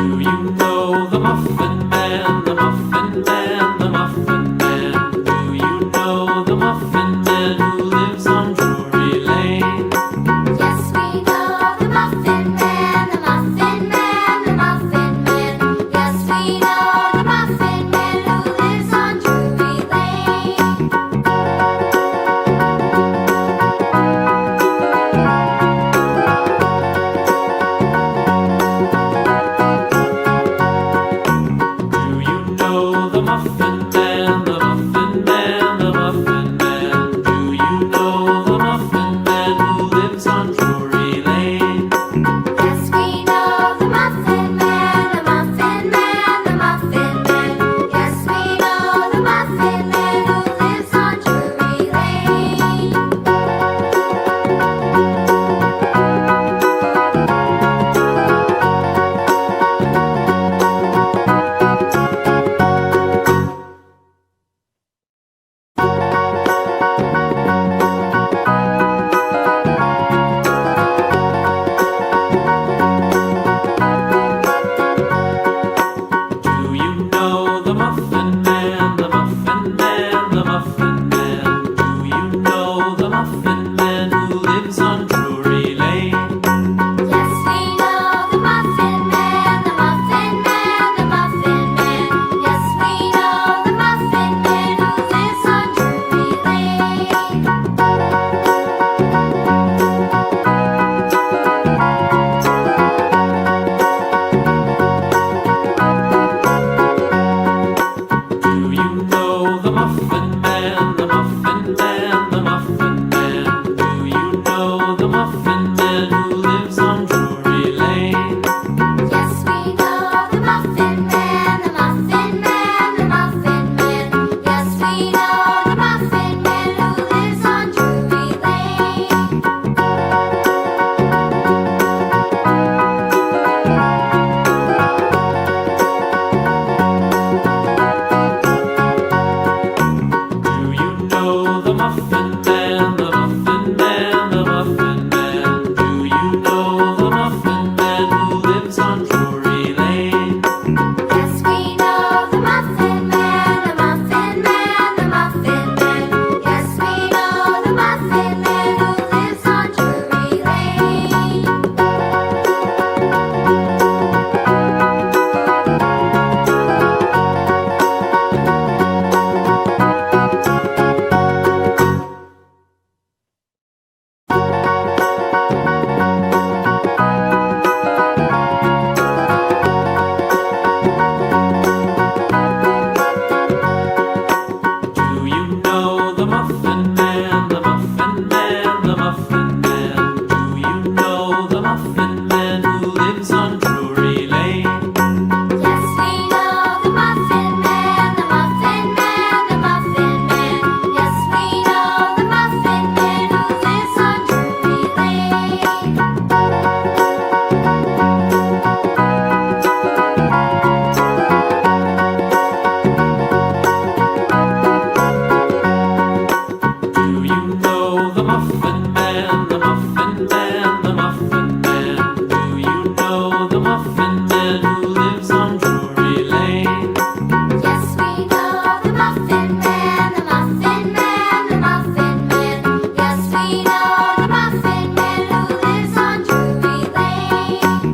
Do you Muffin Man who lives on Drury Lane. Yes, we know the Muffin Man, the Muffin Man, the Muffin Man. Yes, we know the Muffin Man who lives on Drury Lane.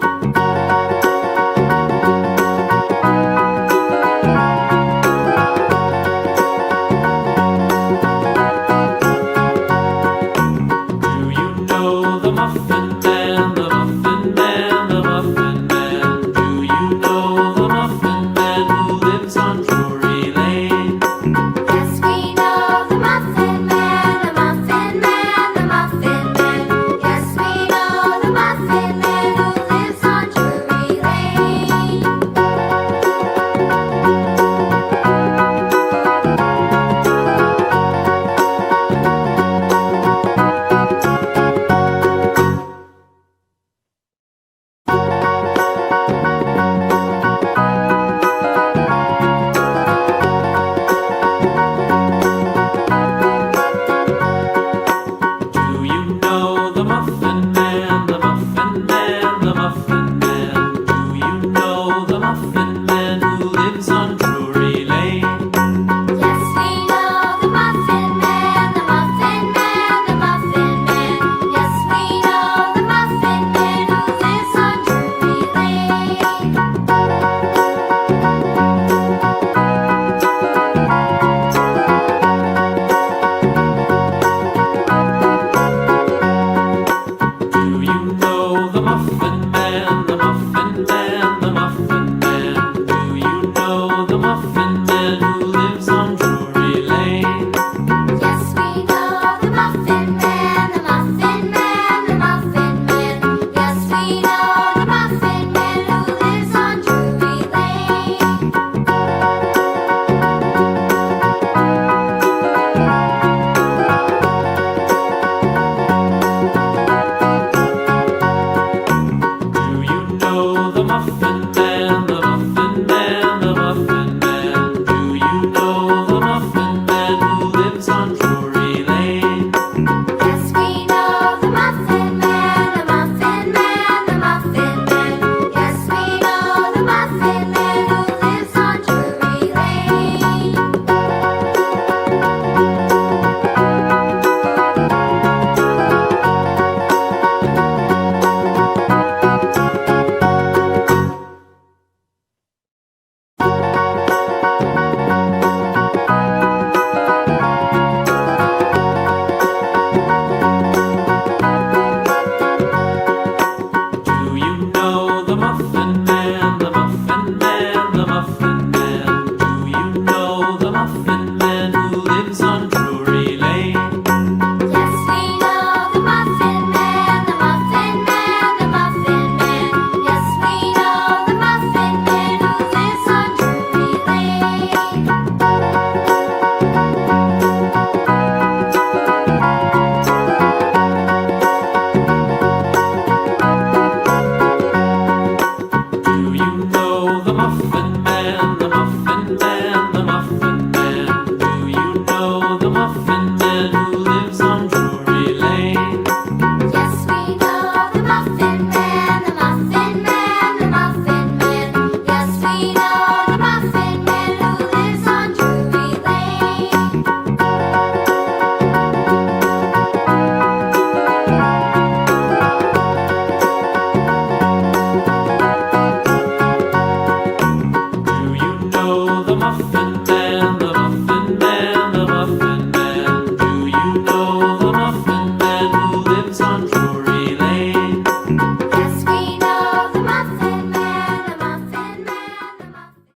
Do you know the Muffin Man, the Muffin Man, the Muffin Man? Do you know the Muffin Man who lives on Drury Lane? Yes, we know the Muffin Man, the Muffin Man, the Muffin Man. Yes, we know the Muffin Man who lives on Drury Lane. Do you know the Muffin Man, the Muffin Man, the Muffin Man? Do you know the Muffin Man who lives on Drury Lane? Yes, we know the Muffin Man, the Muffin Man, the Muffin Man. Yes, we know the Muffin Man who lives on Drury Lane. Do you know the Muffin Man, the Muffin Man, the Muffin Man? Do you know the Muffin Man who lives on Drury Lane? Yes, we know the Muffin Man, the Muffin Man, the Muffin Man. Yes, we know the Muffin Man who lives on Drury Lane. Do you know the Muffin Man, the Muffin Man, the Muffin Man? Do you know the Muffin Man who lives on Drury Lane? Yes, we know the Muffin Man, the Muffin Man, the Muffin Man. Yes, we know the Muffin Man who lives on Drury Lane. Do you know the Muffin Man,